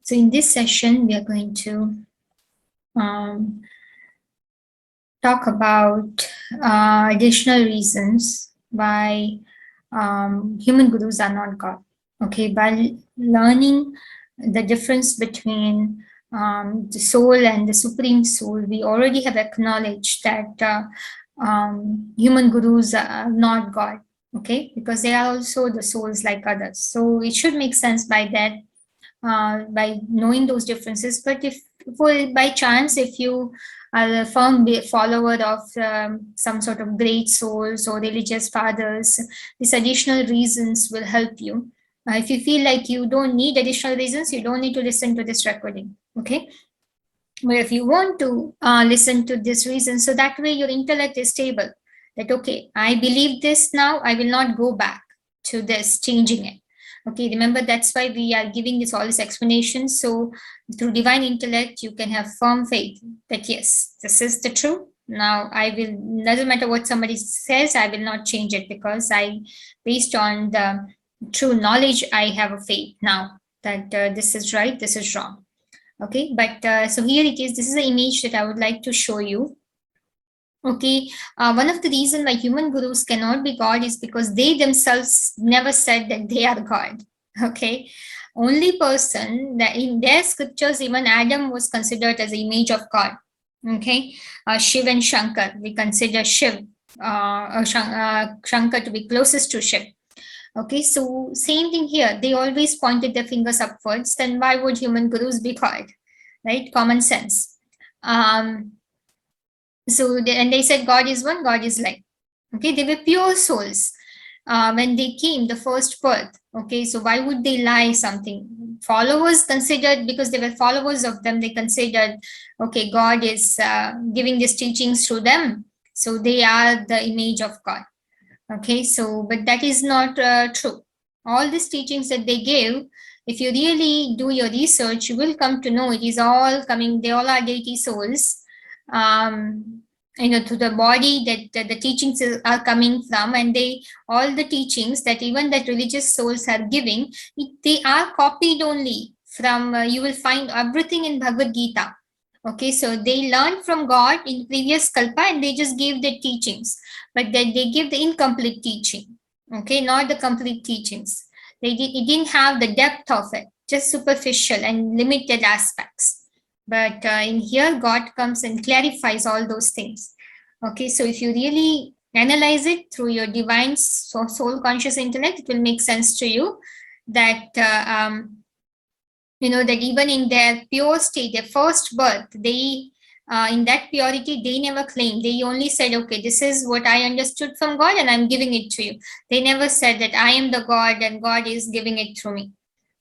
So in this session, we are going to talk about additional reasons why human gurus are not God. Okay, by learning the difference between the soul and the supreme soul, we already have acknowledged that human gurus are not God. Okay, because they are also the souls like others. So it should make sense by that, by knowing those differences. But if by chance, if you are a firm follower of some sort of great souls or religious fathers, these additional reasons will help you. If you feel like you don't need additional reasons, you don't need to listen to this recording. Okay. But if you want to listen to this reason, so that way your intellect is stable. That okay, I believe this now, I will not go back to this, changing it. Okay, remember that's why we are giving this all this explanation. So through divine intellect, you can have firm faith that yes, this is the truth. Now I will, doesn't matter what somebody says, I will not change it because based on the true knowledge, I have a faith now that this is right, this is wrong. Okay, but so here it is. This is the image that I would like to show you. Okay, one of the reasons why human gurus cannot be God is because they themselves never said that they are God. Okay, only person that in their scriptures, even Adam was considered as the image of God. Okay, Shiv and Shankar, we consider Shiv, Shankar to be closest to Shiv. Okay, so same thing here. They always pointed their fingers upwards. Then why would human gurus be God? Right? Common sense. And they said God is one, God is light. Okay, they were pure souls when they came, the first birth. Okay, so why would they lie something? Followers considered, because they were followers of them, they considered, okay, God is giving these teachings through them. So they are the image of God. Okay, so, but that is not true. All these teachings that they give, if you really do your research, you will come to know it is all coming, they all are deity souls. To the body that the teachings are coming from, and they, all the teachings that even that religious souls are giving, they are copied only from, you will find everything in Bhagavad Gita. Okay, so they learned from God in previous kalpa and they just gave the teachings, but then they give the incomplete teaching. Okay, not the complete teachings. It didn't have the depth of it, just superficial and limited aspects. But in here, God comes and clarifies all those things. Okay, so if you really analyze it through your divine soul conscious intellect, it will make sense to you that that even in their pure state, their first birth, they in that purity, they never claimed. They only said, okay, this is what I understood from God and I'm giving it to you. They never said that I am the God and God is giving it through me.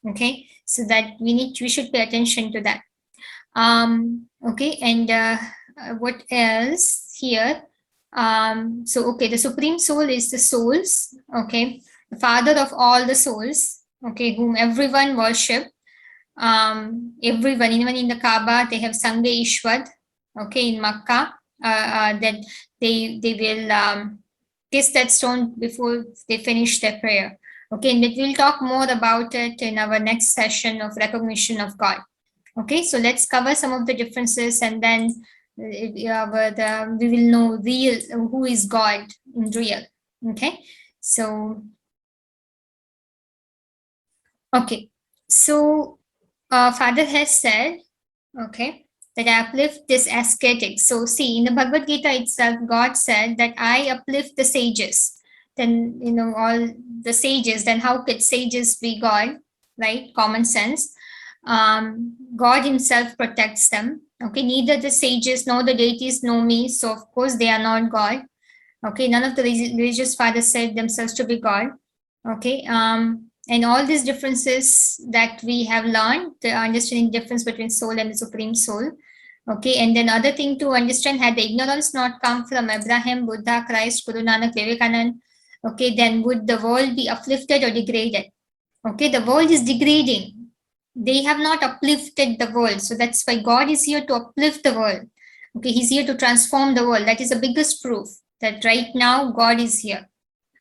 Okay, so that we should pay attention to that. Okay, and what else here? So okay, the supreme soul is the souls. Okay, the father of all the souls. Okay, whom everyone worship. Everyone, even in the Kaaba, they have Sange Ishwad. Okay, in Makkah, that they will kiss that stone before they finish their prayer. Okay, and we'll talk more about it in our next session of recognition of God. Okay, so let's cover some of the differences, and then we will know real who is God in real. Okay, so okay, so Father has said, okay, that I uplift this ascetic. So see, in the Bhagavad Gita itself, God said that I uplift the sages. Then, all the sages, then how could sages be God, right? Common sense. God himself protects them. Okay, neither the sages nor the deities know me. So of course they are not God. Okay, none of the religious fathers said themselves to be God. Okay, and all these differences that we have learned, the understanding difference between soul and the supreme soul. Okay, and then other thing to understand, had the ignorance not come from Abraham, Buddha, Christ, Guru Nanak, Vivekanand, okay, then would the world be uplifted or degraded? Okay, the world is degrading. They have not uplifted the world. So that's why God is here to uplift the world. Okay, he's here to transform the world. That is the biggest proof that right now God is here.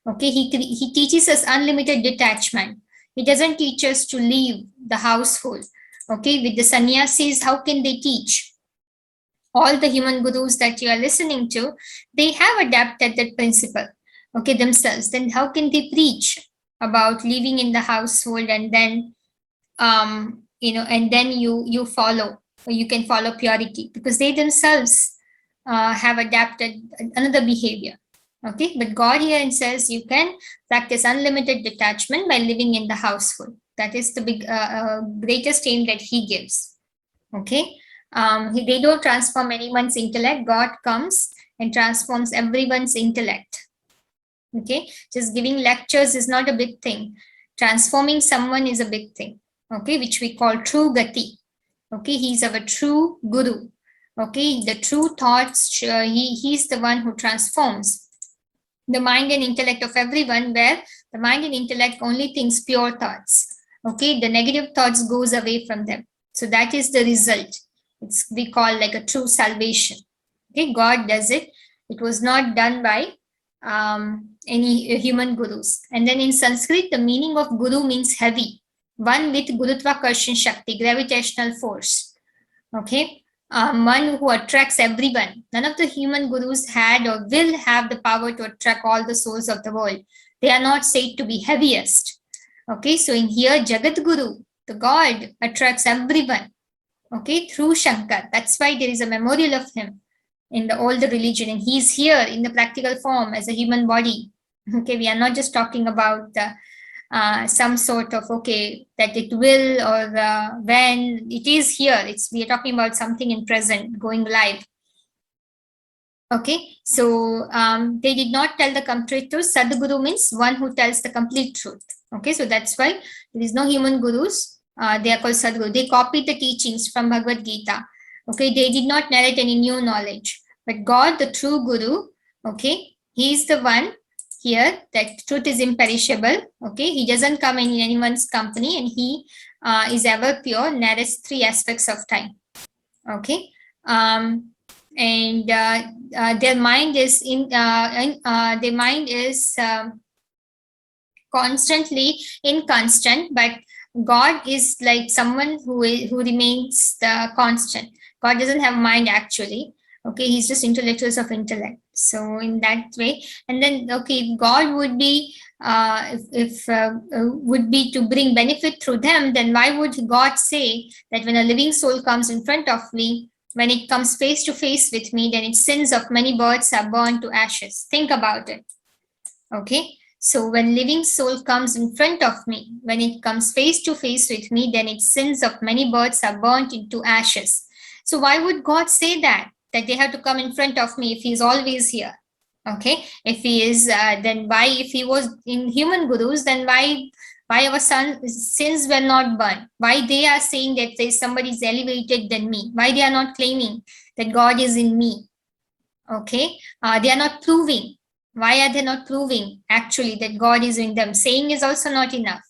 Okay, he teaches us unlimited detachment. He doesn't teach us to leave the household. Okay, with the sannyasis, how can they teach? All the human gurus that you are listening to, they have adapted that principle, okay, themselves. Then how can they preach about living in the household, and then and then you follow, or you can follow purity, because they themselves have adapted another behavior. Okay, but God here says you can practice unlimited detachment by living in the household. That is the big greatest aim that he gives. Okay, they don't transform anyone's intellect. God comes and transforms everyone's intellect. Okay, just giving lectures is not a big thing. Transforming someone is a big thing. Okay, which we call true gati. Okay, he's our true guru. Okay, the true thoughts, he's the one who transforms the mind and intellect of everyone, where the mind and intellect only thinks pure thoughts. Okay, the negative thoughts goes away from them. So that is the result. It's we call like a true salvation. Okay, God does it. It was not done by any human gurus. And then in Sanskrit, the meaning of guru means heavy, one with Gurutvakarsan Shakti, gravitational force. Okay, one who attracts everyone. None of the human gurus had or will have the power to attract all the souls of the world. They are not said to be heaviest. Okay, so in here, Jagat Guru, the God, attracts everyone. Okay, through Shankar. That's why there is a memorial of him in the older religion, and he's here in the practical form as a human body. Okay, we are not just talking about some sort of that it will, or when it is here. We are talking about something in present going live. Okay, so they did not tell the complete truth. Sadguru means one who tells the complete truth. Okay, so that's why there is no human gurus. They are called Sadguru. They copied the teachings from Bhagavad Gita. Okay, they did not narrate any new knowledge. But God, the true guru, okay, he is the one here that truth is imperishable. Okay, he doesn't come in anyone's company, and he is ever pure, narrates three aspects of time. Okay, and their mind is their mind is constantly inconstant, but God is like someone who remains the constant. God doesn't have mind actually. Okay, he's just intellectuals of intellect. So in that way, and then okay, God would be if would be to bring benefit through them, then why would God say that when a living soul comes in front of me, when it comes face to face with me, then its sins of many births are burned to ashes? Think about it. Okay, so when living soul comes in front of me, when it comes face to face with me, then its sins of many births are burnt into ashes. So why would God say that they have to come in front of me if he's always here? Okay, if he is, then why, if he was in human gurus, then why our sins were not burned? Why they are saying that there is somebody is elevated than me? Why they are not claiming that God is in me? Okay, they are not proving. Why are they not proving actually that God is in them? Saying is also not enough.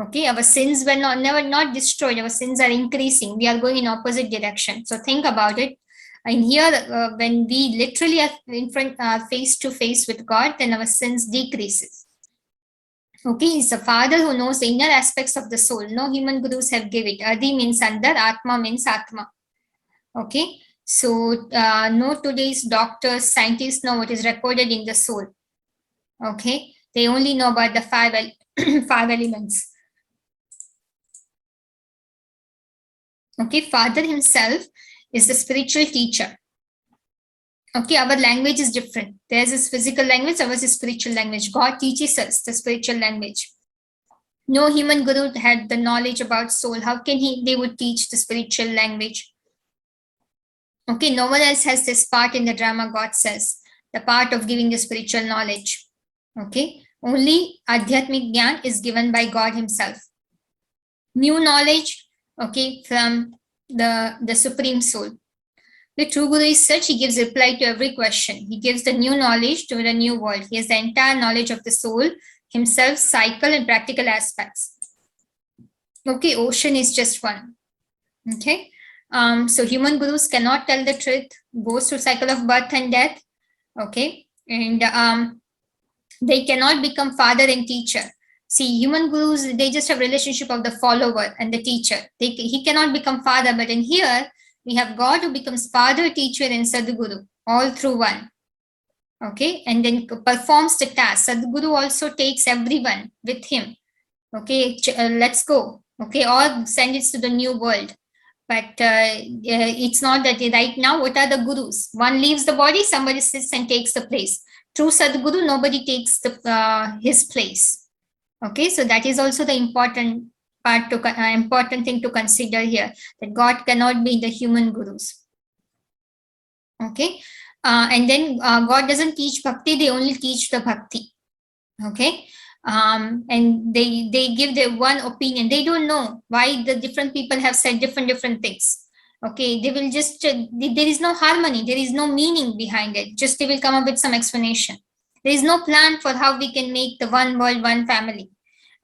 Okay, our sins were not destroyed. Our sins are increasing. We are going in opposite direction. So think about it. In here, when we literally are in front, face to face with God, then our sins decreases. Okay, he's a father who knows the inner aspects of the soul. No human gurus have give it. Adi means under, Atma means Atma. Okay, so no today's doctors, scientists know what is recorded in the soul. Okay, they only know about the five elements. Okay, Father himself is the spiritual teacher. Okay, our language is different. Theirs is physical language, ours is spiritual language. God teaches us the spiritual language. No human guru had the knowledge about soul. How can they would teach the spiritual language? Okay, no one else has this part in the drama, God says, the part of giving the spiritual knowledge. Okay, only Adhyatmic Gyan is given by God himself. New knowledge, okay, from the Supreme Soul. The true Guru is such, he gives reply to every question. He gives the new knowledge to the new world. He has the entire knowledge of the soul, himself, cycle, and practical aspects. Okay, ocean is just one. Okay, so human gurus cannot tell the truth, goes through cycle of birth and death. Okay, and they cannot become father and teacher. See, human gurus, they just have relationship of the follower and the teacher. He cannot become father, but in here, we have God who becomes father, teacher, and Sadhguru, all through one. Okay, and then performs the task. Sadhguru also takes everyone with him. Okay, let's go. Okay, or send it to the new world. But it's not that right now. What are the gurus? One leaves the body, somebody sits and takes the place. Through Sadhguru, nobody takes his place. Okay, so that is also the important part to important thing to consider here, that God cannot be the human gurus. Okay, and then God doesn't teach bhakti; they only teach the bhakti. Okay, and they give their one opinion. They don't know why the different people have said different things. Okay, they will just there is no harmony, there is no meaning behind it. Just they will come up with some explanation. There is no plan for how we can make the one world, one family.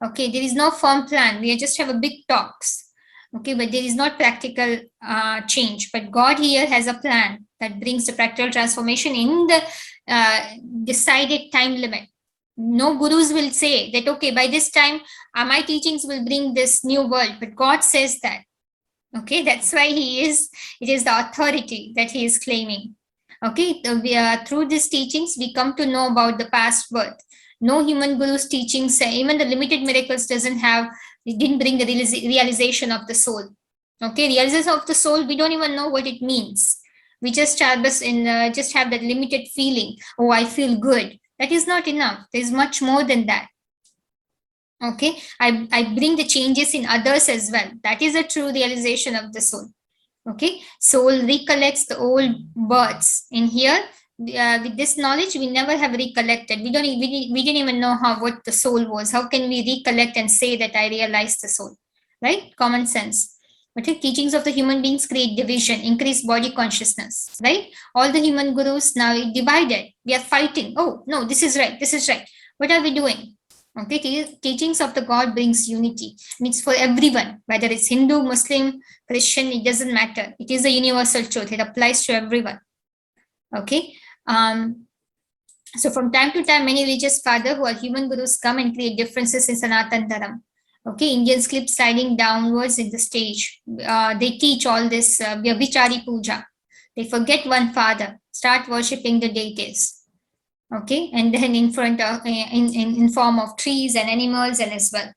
Okay, there is no firm plan. We just have a big talks. Okay, but there is not practical change. But God here has a plan that brings the practical transformation in the decided time limit. No gurus will say that, okay, by this time, my teachings will bring this new world. But God says that. Okay, that's why it is the authority that he is claiming. Okay, through these teachings, we come to know about the past birth. No human guru's teachings, even the limited miracles it didn't bring the realization of the soul. Okay, realization of the soul, we don't even know what it means. We just have just have that limited feeling. Oh, I feel good. That is not enough. There's much more than that. Okay, I bring the changes in others as well. That is a true realization of the soul. Okay, soul recollects the old births. In here, with this knowledge, we never have recollected. We didn't even know what the soul was. How can we recollect and say that I realized the soul? Right, common sense. Okay, teachings of the human beings create division, increase body consciousness. Right, all the human gurus now divided. We are fighting. Oh no, this is right, this is right. What are we doing? Okay, teachings of the God brings unity. Means for everyone, whether it's Hindu, Muslim, Christian, it doesn't matter. It is a universal truth. It applies to everyone. Okay. So from time to time, many religious fathers who are human gurus come and create differences in Sanatan Dharam. Okay, Indians keep sliding downwards in the stage. They teach all this Vichari Puja. They forget one father, start worshipping the deities. Okay, and then in front of in form of trees and animals and as well.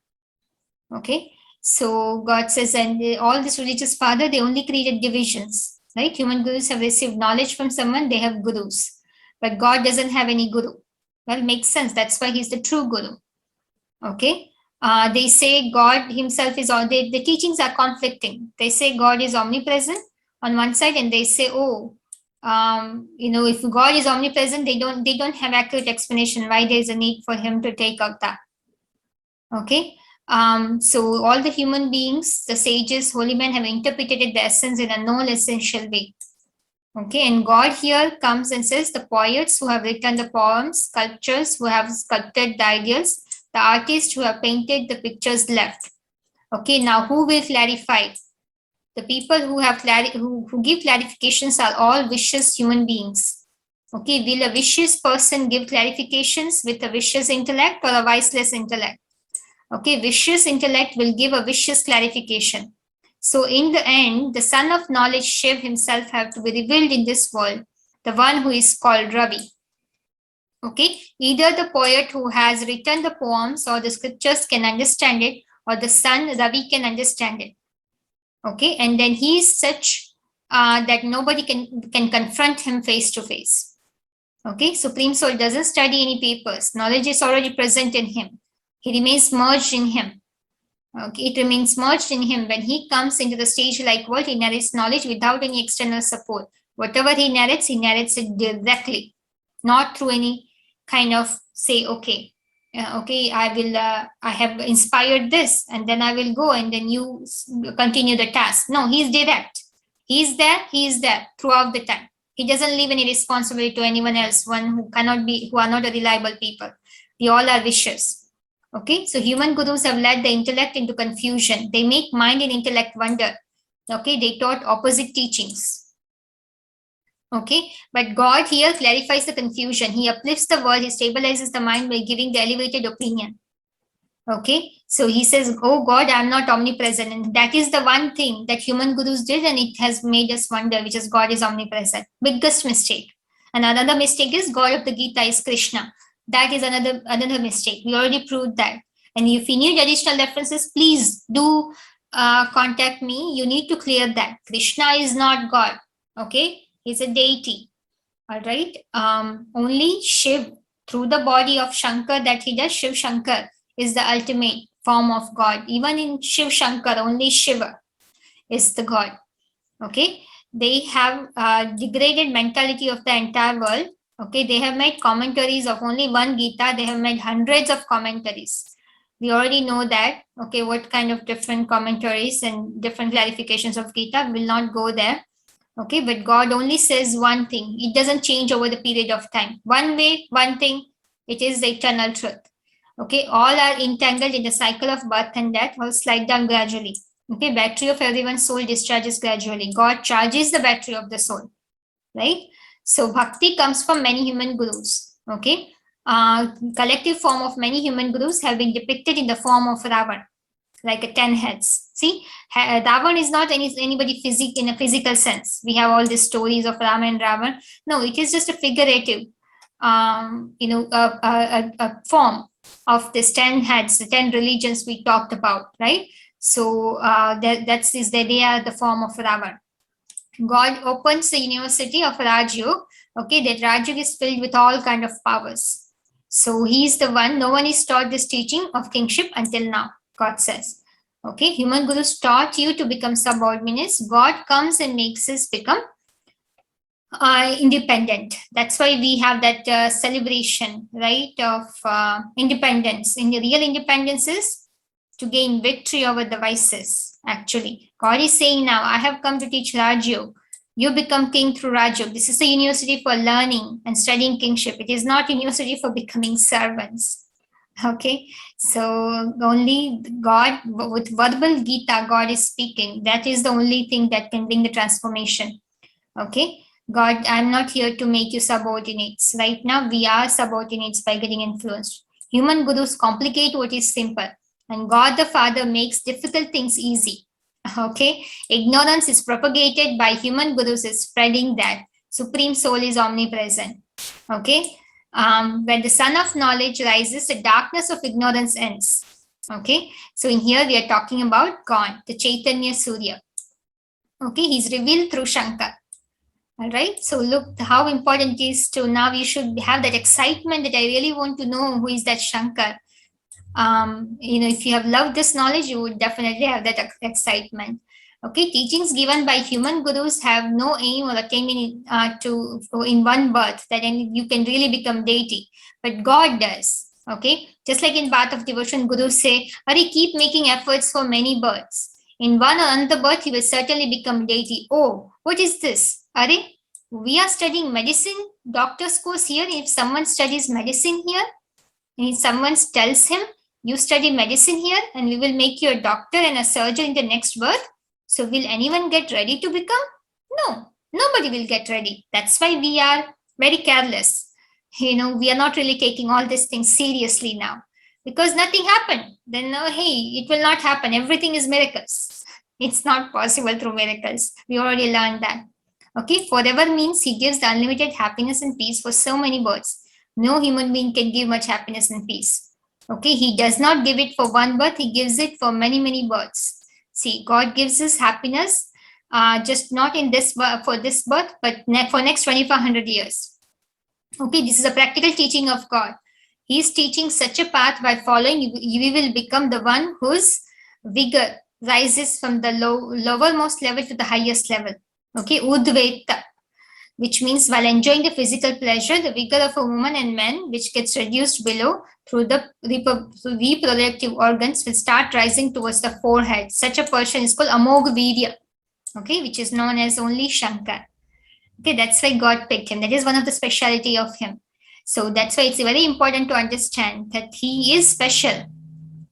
Okay, so God says, and all this religious father, they only created divisions, right? Human gurus have received knowledge from someone, they have gurus, but God doesn't have any guru. Well, makes sense. That's why he's the true guru. Okay, they say God himself is all. The teachings are conflicting. They say God is omnipresent on one side, and they say, oh, if God is omnipresent, they don't have accurate explanation why there is a need for him to take out that. Okay, so all the human beings, the sages, holy men have interpreted the essence in a known essential way. Okay, and God here comes and says the poets who have written the poems, sculptors who have sculpted the ideals, the artists who have painted the pictures left. Okay, now who will clarify? The people who have who give clarifications are all vicious human beings. Okay, will a vicious person give clarifications with a vicious intellect or a viceless intellect? Okay, vicious intellect will give a vicious clarification. So in the end, the son of knowledge, Shiv himself, have to be revealed in this world, the one who is called Ravi. Okay, either the poet who has written the poems or the scriptures can understand it, or the son Ravi can understand it. Okay, and then he is such that nobody can confront him face to face. Okay, Supreme Soul doesn't study any papers. Knowledge is already present in him. He remains merged in him. Okay, it remains merged in him. When he comes into the stage-like world, he narrates knowledge without any external support. Whatever he narrates it directly, not through any kind of say, okay, I have inspired this, and then I will go, and then you continue the task. No, he's direct. He's there throughout the time. He doesn't leave any responsibility to anyone else, who are not a reliable people. We all are vicious. Okay, so human gurus have led the intellect into confusion. They make mind and intellect wander. Okay, they taught opposite teachings. Okay, but God here clarifies the confusion. He uplifts the world. He stabilizes the mind by giving the elevated opinion. Okay, so he says, oh God, I'm not omnipresent. And that is the one thing that human gurus did, and it has made us wonder, which is God is omnipresent. Biggest mistake. And another mistake is God of the Gita is Krishna. That is another mistake. We already proved that. And if you need additional references, please do contact me. You need to clear that. Krishna is not God. Okay, he's a deity. All right. Only Shiv, through the body of Shankar that he does, Shiv Shankar is the ultimate form of God. Even in Shiv Shankar, only Shiva is the God. Okay. They have degraded mentality of the entire world. Okay. They have made commentaries of only one Gita. They have made hundreds of commentaries. We already know that. Okay. What kind of different commentaries and different clarifications of Gita, will not go there. Okay, but God only says one thing. It doesn't change over the period of time. One way, one thing, it is the eternal truth. Okay, all are entangled in the cycle of birth and death, all slide down gradually. Okay, battery of everyone's soul discharges gradually. God charges the battery of the soul, right? So bhakti comes from many human gurus. Okay, collective form of many human gurus have been depicted in the form of Ravan, like a 10 heads. See, Ravan is not anybody in a physical sense. We have all these stories of Rama and Ravan. No, it is just a figurative, a form of this 10 heads, the 10 religions we talked about, right? So that's is the idea, the form of Ravan. God opens the university of Rajyog. Okay, that Rajyog is filled with all kind of powers. So he is the one. No one is taught this teaching of kingship until now. God says. Okay, human gurus taught you to become subordinates. God comes and makes us become independent. That's why we have that celebration, right, of independence. In the real independence is to gain victory over the vices. Actually, God is saying now, I have come to teach Rajyog. You become king through Rajyog. This is a university for learning and studying kingship. It is not a university for becoming servants. Okay, so only God, with verbal Gita, God is speaking. That is the only thing that can bring the transformation. Okay, God, I'm not here to make you subordinates. Right now, we are subordinates by getting influenced. Human gurus complicate what is simple, and God the Father makes difficult things easy. Okay, ignorance is propagated by human gurus, is spreading that Supreme Soul is omnipresent. Okay, when the sun of knowledge rises, the darkness of ignorance ends. Okay, so in here we are talking about God, the Chaitanya Surya. Okay, he's revealed through Shankar. All right, so look how important it is to now you should have that excitement that I really want to know who is that Shankar. If you have loved this knowledge, you would definitely have that excitement. Okay, teachings given by human gurus have no aim or attainment to in one birth that you can really become deity, but God does. Okay, just like in Path of Devotion, gurus say, "Ari, keep making efforts for many births. In one or another birth, you will certainly become deity." Oh, what is this? Ari, we are studying medicine, doctor's course here. If someone studies medicine here, and if someone tells him, you study medicine here and we will make you a doctor and a surgeon in the next birth. So will anyone get ready to become? No, nobody will get ready. That's why we are very careless. We are not really taking all these things seriously now because nothing happened. Then, hey, it will not happen. Everything is miracles. It's not possible through miracles. We already learned that. Okay, forever means he gives the unlimited happiness and peace for so many births. No human being can give much happiness and peace. Okay, he does not give it for one birth, he gives it for many, many births. See, God gives us happiness just not in this for this birth, but for next 2500 years. Okay, this is a practical teaching of God. He is teaching such a path by following, you will become the one whose vigor rises from the lowermost level to the highest level. Okay, Udvaita, which means while enjoying the physical pleasure, the vigor of a woman and man, which gets reduced below through the reproductive organs, will start rising towards the forehead. Such a person is called Amog Virya, okay, which is known as only Shankar. Okay, that's why God picked him. That is one of the speciality of him. So that's why it's very important to understand that he is special.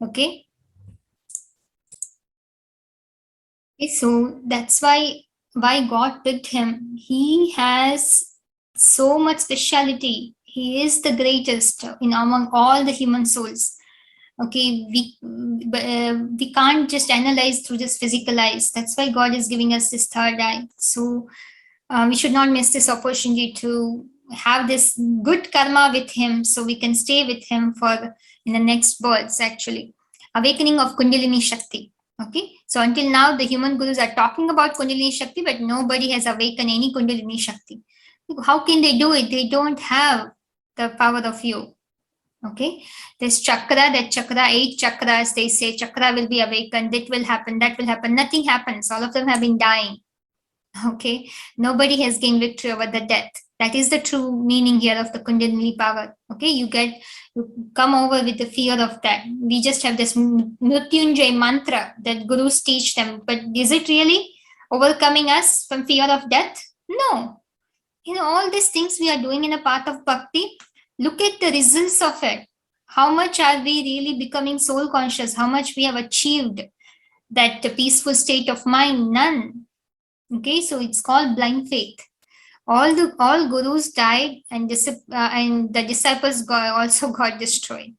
Okay. So that's why God picked him. He has so much speciality. He is the greatest in among all the human souls. Okay, we can't just analyze through this physical eyes. That's why God is giving us this third eye. So we should not miss this opportunity to have this good karma with him, so we can stay with him for in the next births. Actually, awakening of Kundalini Shakti. Okay, so until now the human gurus are talking about Kundalini Shakti, but nobody has awakened any Kundalini Shakti. How can they do it? They don't have the power of you. Okay, this chakra, that chakra, 8 chakras, they say chakra will be awakened, that will happen, that will happen. Nothing happens. All of them have been dying. Okay, nobody has gained victory over the death. That is the true meaning here of the Kundalini power. Okay, you come over with the fear of that. We just have this Mrityunjay mantra that gurus teach them, but is it really overcoming us from fear of death? No. All these things we are doing in a path of bhakti, look at the results of it. How much are we really becoming soul conscious? How much we have achieved that peaceful state of mind? None. Okay, so it's called blind faith. All gurus died, and the disciples also got destroyed.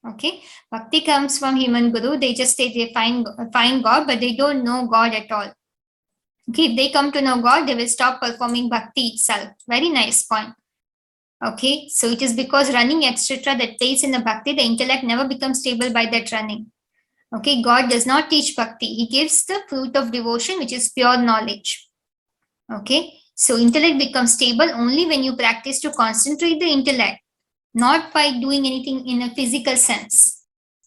Okay, bhakti comes from human guru. They just say they find God, but they don't know God at all. Okay, if they come to know God, they will stop performing bhakti itself. Very nice point. Okay, so it is because running, etc., that plays in the bhakti, the intellect never becomes stable by that running. Okay, God does not teach bhakti. He gives the fruit of devotion, which is pure knowledge. Okay, so intellect becomes stable only when you practice to concentrate the intellect, not by doing anything in a physical sense.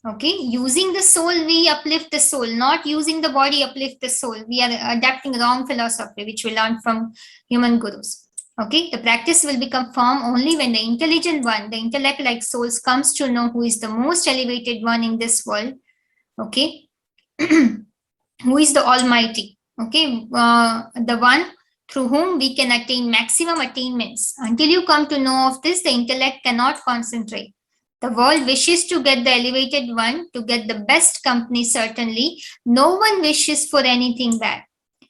Okay, using the soul, we uplift the soul, not using the body, uplift the soul. We are adapting wrong philosophy, which we learned from human gurus. Okay, the practice will become firm only when the intelligent one, the intellect like souls, comes to know who is the most elevated one in this world. Okay, who is the Almighty. Okay, the one through whom we can attain maximum attainments. Until you come to know of this, the intellect cannot concentrate. The world wishes to get the elevated one, to get the best company, certainly. No one wishes for anything bad.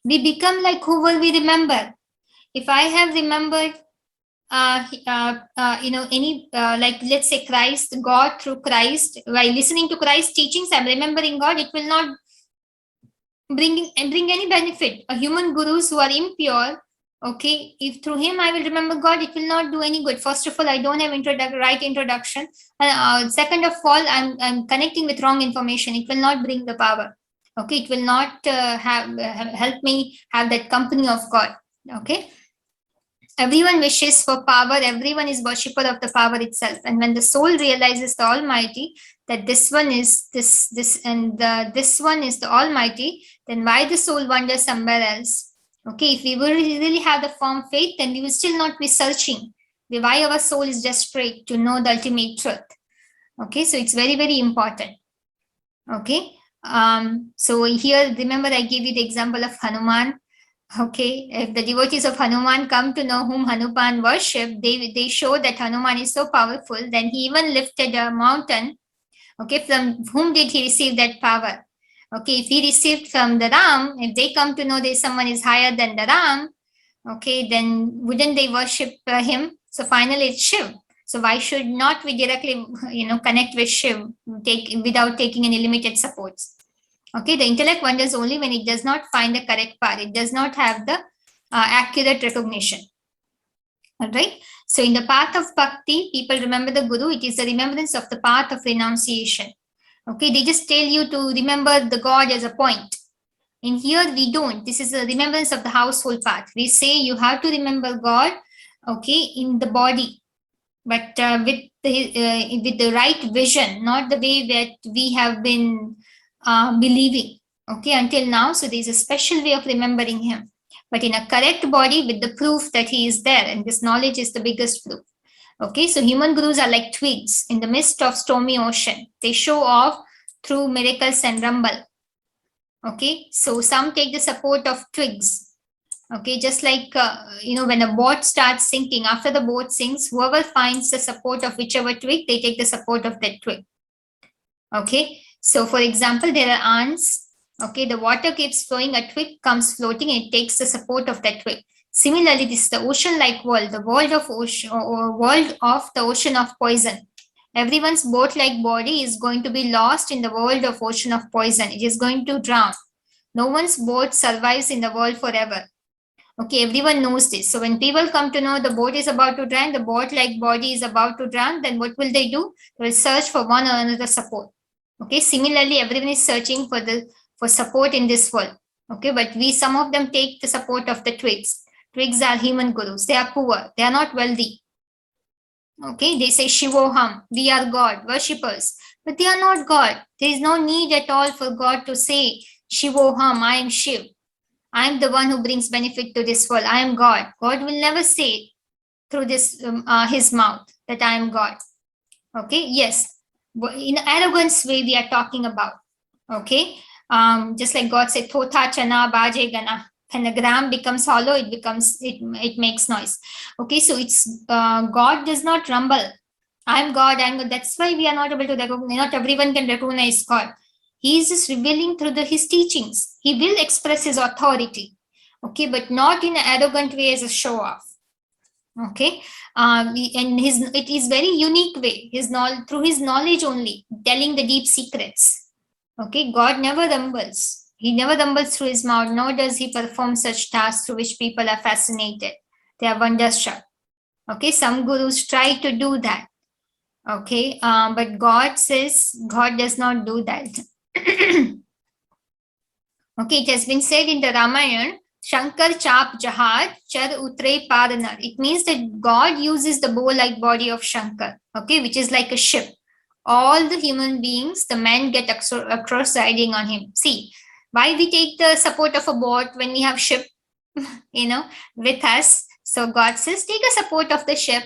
We become like whoever we remember. If I have remembered, like let's say Christ, God through Christ, while listening to Christ's teachings, I'm remembering God, it will not bring any benefit. A human gurus who are impure, okay, if through him I will remember God, it will not do any good. First of all, I don't have right introduction, and second of all, I'm connecting with wrong information. It will not bring the power. Okay, it will not help me have that company of God. Okay, everyone wishes for power, everyone is worshipper of the power itself. And when the soul realizes the Almighty, that this one is this and this one is the Almighty, then why the soul wanders somewhere else? Okay, if we will really have the firm faith, then we will still not be searching. Why our soul is desperate to know the ultimate truth. Okay, so it's very, very important. Okay, so here, remember I gave you the example of Hanuman. Okay, if the devotees of Hanuman come to know whom Hanuman worship, they show that Hanuman is so powerful. Then he even lifted a mountain. Okay, from whom did he receive that power? Okay, if he received from the Ram, if they come to know that someone is higher than the Ram, okay, then wouldn't they worship him? So finally, it's Shiv. So why should not we directly, connect with Shiv, without taking any limited supports? Okay, the intellect wanders only when it does not find the correct path. It does not have the accurate recognition. All right. So in the path of bhakti, people remember the guru. It is the remembrance of the path of renunciation. Okay, they just tell you to remember the God as a point. In here, we don't. This is a remembrance of the household path. We say you have to remember God, okay, in the body, but with the right vision, not the way that we have been believing, okay, until now. So there's a special way of remembering him, but in a correct body with the proof that he is there, and this knowledge is the biggest proof. Okay, so human gurus are like twigs in the midst of stormy ocean. They show off through miracles and rumble. Okay, so some take the support of twigs. Okay, just like when a boat starts sinking, after the boat sinks, whoever finds the support of whichever twig, they take the support of that twig. Okay, so for example, there are ants. Okay, the water keeps flowing, a twig comes floating, and it takes the support of that twig. Similarly, this is the ocean-like world, the world of ocean, or world of the ocean of poison. Everyone's boat-like body is going to be lost in the world of ocean of poison. It is going to drown. No one's boat survives in the world forever. Okay, everyone knows this. So when people come to know the boat is about to drown, the boat-like body is about to drown, then what will they do? They will search for one or another support. Okay, similarly, everyone is searching for support in this world. Okay, but some of them take the support of the twigs. Twigs are human gurus. They are poor. They are not wealthy. Okay, they say Shivoham, we are God, worshippers. But they are not God. There is no need at all for God to say Shivoham, I am Shiv. I am the one who brings benefit to this world. I am God. God will never say through his mouth that I am God. Okay, yes. In arrogance way we are talking about. Okay, just like God said, Thotha chana baje gana. When the gram becomes hollow, it makes noise. Okay, so it's God does not rumble. I'm God. I'm God. That's why we are not able to recognize. Not everyone can recognize God. He is just revealing through his teachings. He will express his authority. Okay, but not in an arrogant way as a show off. Okay, and it is very unique way. Through his knowledge only, telling the deep secrets. Okay, God never rumbles. He never rumbles through his mouth, nor does he perform such tasks through which people are fascinated. They are wonderstruck. Okay, some gurus try to do that. Okay, but God says God does not do that. Okay, it has been said in the Ramayana, Shankar Chap Jahad Char Utre Padanar. It means that God uses the bow-like body of Shankar, okay, which is like a ship. All the human beings, the men get across riding on him. See, why we take the support of a boat when we have ship, with us. So God says, take a support of the ship,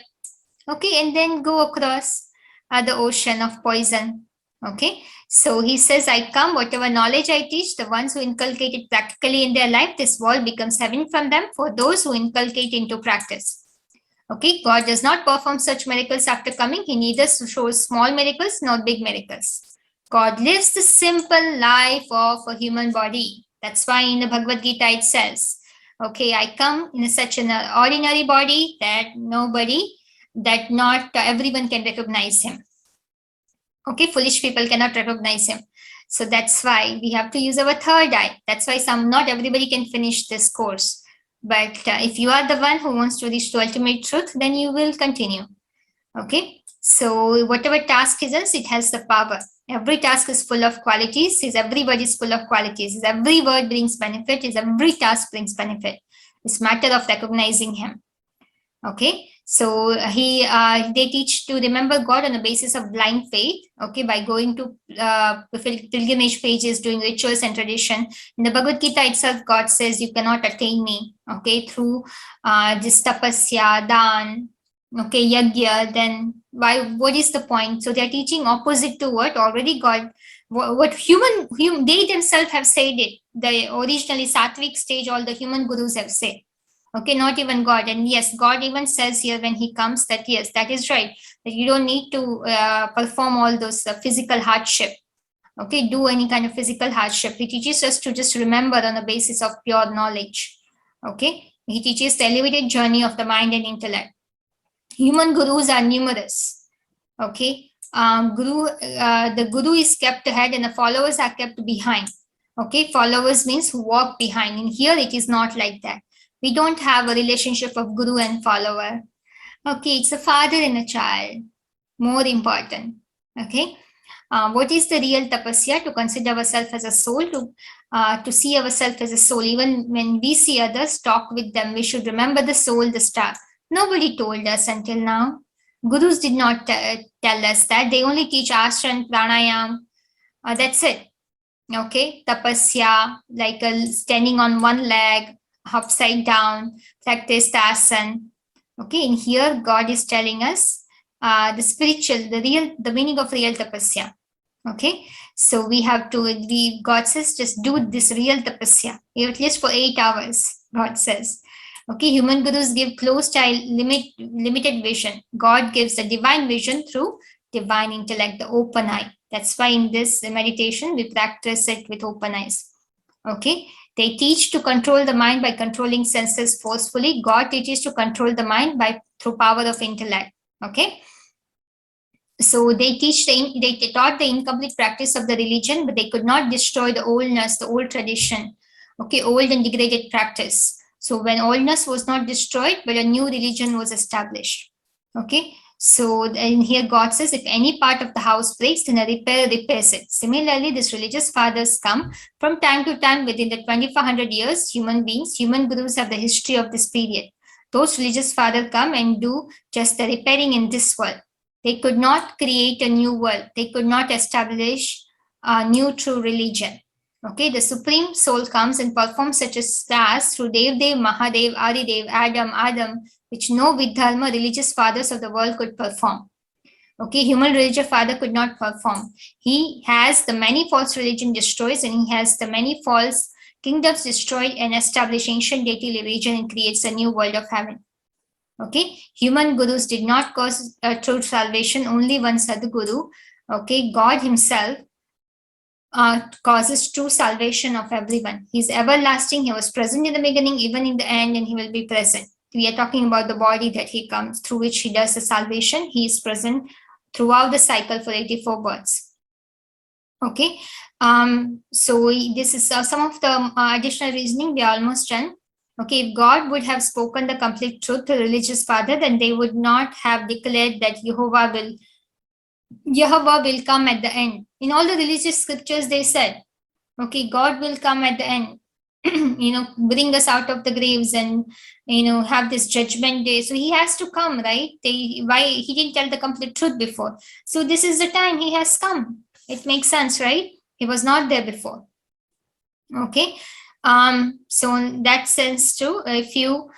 okay, and then go across the ocean of poison. Okay, so he says, I come, whatever knowledge I teach, the ones who inculcate it practically in their life, this world becomes heaven from them for those who inculcate into practice. Okay, God does not perform such miracles after coming. He neither shows small miracles nor big miracles. God lives the simple life of a human body. That's why in the Bhagavad Gita it says, okay, I come in such an ordinary body that not everyone can recognize him. Okay, foolish people cannot recognize him. So that's why we have to use our third eye. That's why not everybody can finish this course. But if you are the one who wants to reach the ultimate truth, then you will continue. Okay, so whatever task is it has the power. Every task is full of qualities. Every word is full of qualities. Every word brings benefit. Every task brings benefit. It's matter of recognizing him. Okay, so they teach to remember God on the basis of blind faith. Okay, by going to pilgrimage pages, doing rituals and tradition. In the Bhagavad Gita itself, God says you cannot attain me. Okay, through this tapasya, dan, okay, yagya. Then what is the point? So they are teaching opposite to what already God. What human they themselves have said it. The originally Sattvic stage, all the human gurus have said. Okay, not even God. And yes, God even says here when he comes that yes, that is right, that you don't need to perform all those physical hardship. Okay, do any kind of physical hardship. He teaches us to just remember on the basis of pure knowledge. Okay, he teaches the elevated journey of the mind and intellect. Human gurus are numerous. Okay, the guru is kept ahead and the followers are kept behind. Okay, followers means who walk behind. And here it is not like that. We don't have a relationship of guru and follower. Okay, it's a father and a child. More important. Okay, what is the real tapasya? To consider ourselves as a soul, to see ourselves as a soul. Even when we see others, talk with them, we should remember the soul, the star. Nobody told us until now. Gurus did not tell us that. They only teach asana and pranayam. That's it. Okay, tapasya, like standing on one leg, upside down, practice the Okay, and here God is telling us the spiritual, the meaning of real tapasya. Okay, so we have to, God says, just do this real tapasya, at least for 8 hours, God says. Okay, human gurus give closed eye, limited vision. God gives the divine vision through divine intellect, the open eye. That's why in this meditation, we practice it with open eyes. Okay, they teach to control the mind by controlling senses forcefully. God teaches to control the mind through power of intellect. Okay, So they taught the incomplete practice of the religion, but they could not destroy the oldness, the old tradition, okay, old and degraded practice. So when oldness was not destroyed, but a new religion was established. Okay. So and here God says, if any part of the house breaks, then a repairer repairs it. Similarly, these religious fathers come from time to time within the 2400 years. Human beings, human gurus have the history of this period. Those religious fathers come and do just the repairing in this world. They could not create a new world. They could not establish a new true religion. Okay, the supreme soul comes and performs such a task through Dev, Mahadev, Adidev, Adam, which no Vidharma religious fathers of the world could perform. Okay, human religious father could not perform. He has the many false religion destroys, and he has the many false kingdoms destroyed and establish ancient deity religion and creates a new world of heaven. Okay, human gurus did not cause true salvation, only one Sadguru. Okay, God Himself causes true salvation of everyone. He's everlasting. He was present in the beginning, even in the end, and He will be present. We are talking about the body that He comes through, which He does the salvation. He is present throughout the cycle for 84 births. Okay, so this is some of the additional reasoning. We are almost done. Okay, if God would have spoken the complete truth to religious father, then they would not have declared that Jehovah will come at the end. In all the religious scriptures, they said, okay, God will come at the end, bring us out of the graves and, have this judgment day. So he has to come, right? Why he didn't tell the complete truth before? So this is the time he has come. It makes sense, right? He was not there before. Okay. So in that sense too, if you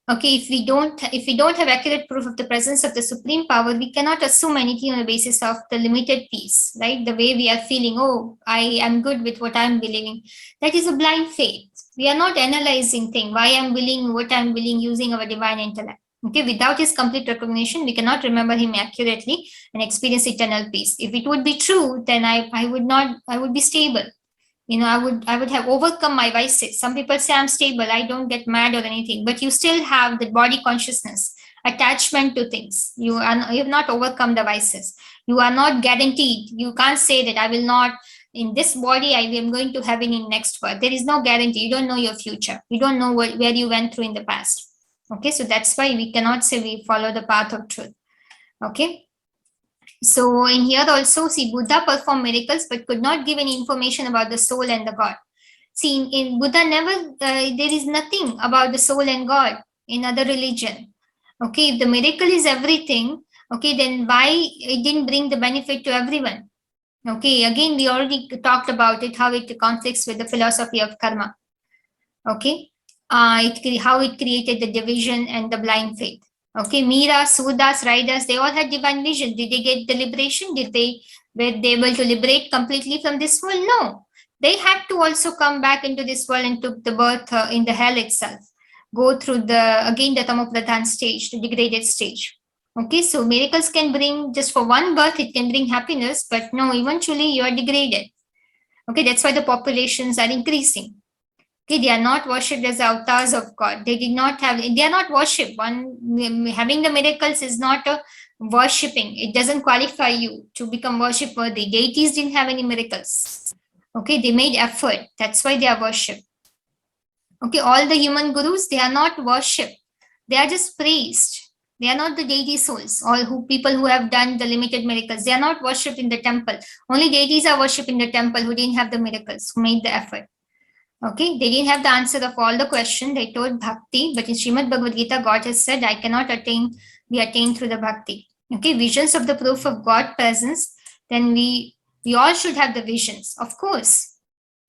okay, if we don't have accurate proof of the presence of the supreme power, we cannot assume anything on the basis of the limited peace, right? The way we are feeling, oh, I am good with what I'm believing, that is a blind faith. We are not analyzing thing why I'm willing, what I'm willing, using our divine intellect. Okay, without his complete recognition, we cannot remember him accurately and experience eternal peace. If it would be true, then I would be stable. I would have overcome my vices. Some people say I'm stable, I don't get mad or anything, but you still have the body consciousness, attachment to things. You have not overcome the vices. You are not guaranteed. You can't say that I will not, in this body I am going to heaven in next birth. There is no guarantee. You don't know your future. You don't know where you went through in the past. Okay, so that's why we cannot say we follow the path of truth. Okay. So in here also, see, Buddha performed miracles but could not give any information about the soul and the God. See, in Buddha never, there is nothing about the soul and God in other religion. Okay, if the miracle is everything, okay, then why it didn't bring the benefit to everyone? Okay, again, we already talked about it, how it conflicts with the philosophy of karma. Okay, how it created the division and the blind faith. Okay, Meera, Sudas, Riders, they all had divine vision. Did they get the liberation? Were they able to liberate completely from this world? No. They had to also come back into this world and took the birth in the hell itself. Go through the Tamopradhan stage, the degraded stage. Okay, so miracles can bring, just for one birth, it can bring happiness, but no, eventually you are degraded. Okay, that's why the populations are increasing. Okay, they are not worshipped as avatars of God. They are not worshipped. Having the miracles is not a worshipping. It doesn't qualify you to become worship worthy. Deities didn't have any miracles. Okay, they made effort. That's why they are worshipped. Okay, all the human gurus, they are not worshipped. They are just praised. They are not the deity souls. All people who have done the limited miracles, they are not worshipped in the temple. Only deities are worshipped in the temple who didn't have the miracles, who made the effort. Okay, they didn't have the answer of all the questions. They told bhakti, but in Srimad Bhagavad Gita, God has said, I cannot be attained through the bhakti. Okay, visions of the proof of God presence, then we all should have the visions, of course.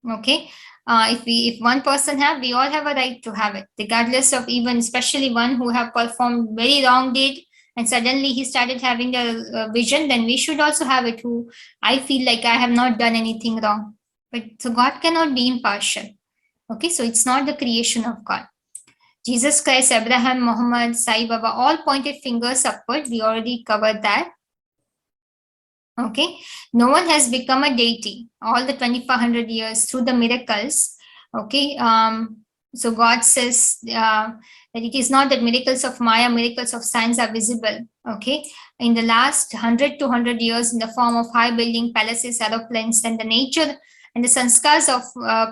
Okay, if one person have, we all have a right to have it, regardless of, even especially one who have performed very wrong deed and suddenly he started having a vision, then we should also have it, who I feel like I have not done anything wrong. But so God cannot be impartial. Okay, so it's not the creation of God. Jesus Christ, Abraham, Muhammad, Sai Baba, all pointed fingers upward. We already covered that. Okay, no one has become a deity all the 2400 years through the miracles. Okay, so God says that it is not that miracles of Maya, miracles of science are visible. Okay, in the last 100 to 100 years in the form of high building, palaces, aeroplanes, and the nature and the sanskars of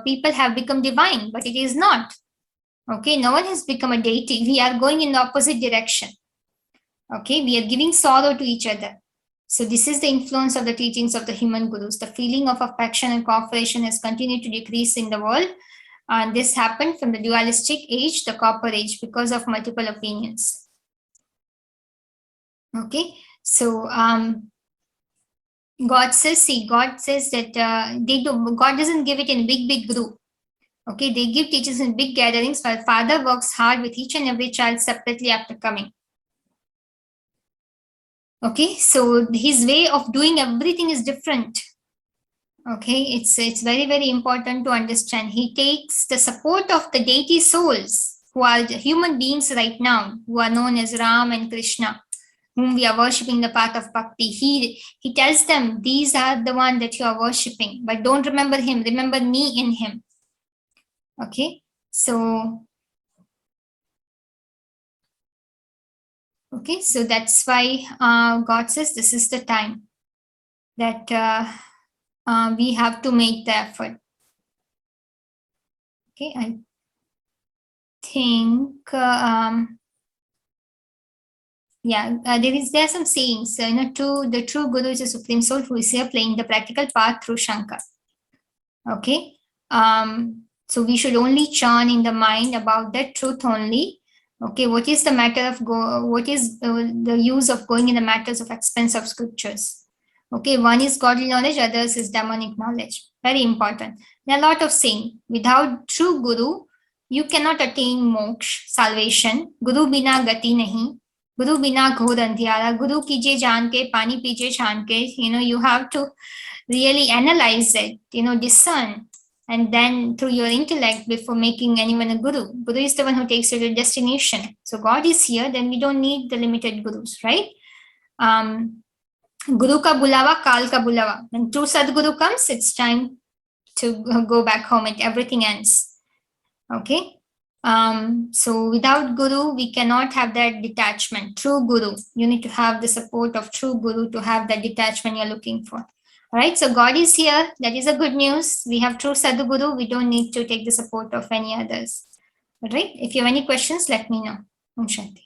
people have become divine, but it is not. Okay, no one has become a deity. We are going in the opposite direction. Okay, we are giving sorrow to each other. So this is the influence of the teachings of the human gurus. The feeling of affection and cooperation has continued to decrease in the world. And this happened from the dualistic age, the copper age, because of multiple opinions. Okay, so God says that God doesn't give it in big group. Okay, they give teachers in big gatherings while father works hard with each and every child separately after coming. Okay, so his way of doing everything is different. Okay, it's very important to understand. He takes the support of the deity souls who are human beings right now, who are known as Ram and Krishna, whom we are worshipping the path of bhakti. He tells them, these are the one that you are worshipping, but don't remember him, remember me in him. Okay, so that's why God says this is the time that we have to make the effort. Okay, I think there are some sayings. The true Guru is a supreme soul who is here playing the practical path through Shankar. Okay, so we should only churn in the mind about that truth only. Okay, what is the matter of what is the use of going in the matters of expense of scriptures? Okay, one is godly knowledge, others is demonic knowledge. Very important. There are a lot of saying. Without true Guru, you cannot attain moksha, salvation. Guru bina gati nahi. Guru bina ghor andhyara. Guru kije jaan ke, pani pije chan ke. You have to really analyze it, discern, and then through your intellect before making anyone a guru. Guru is the one who takes you to destination. So God is here, then we don't need the limited gurus, right? Guru ka bulawa, kal ka bulawa. When true Sadguru comes, it's time to go back home and everything ends. Okay. So without Guru, we cannot have that detachment. True Guru, you need to have the support of true Guru to have that detachment you're looking for. All right, so God is here. That is a good news. We have true Sadhguru. We don't need to take the support of any others. All right, if you have any questions, let me know. Om Shanti.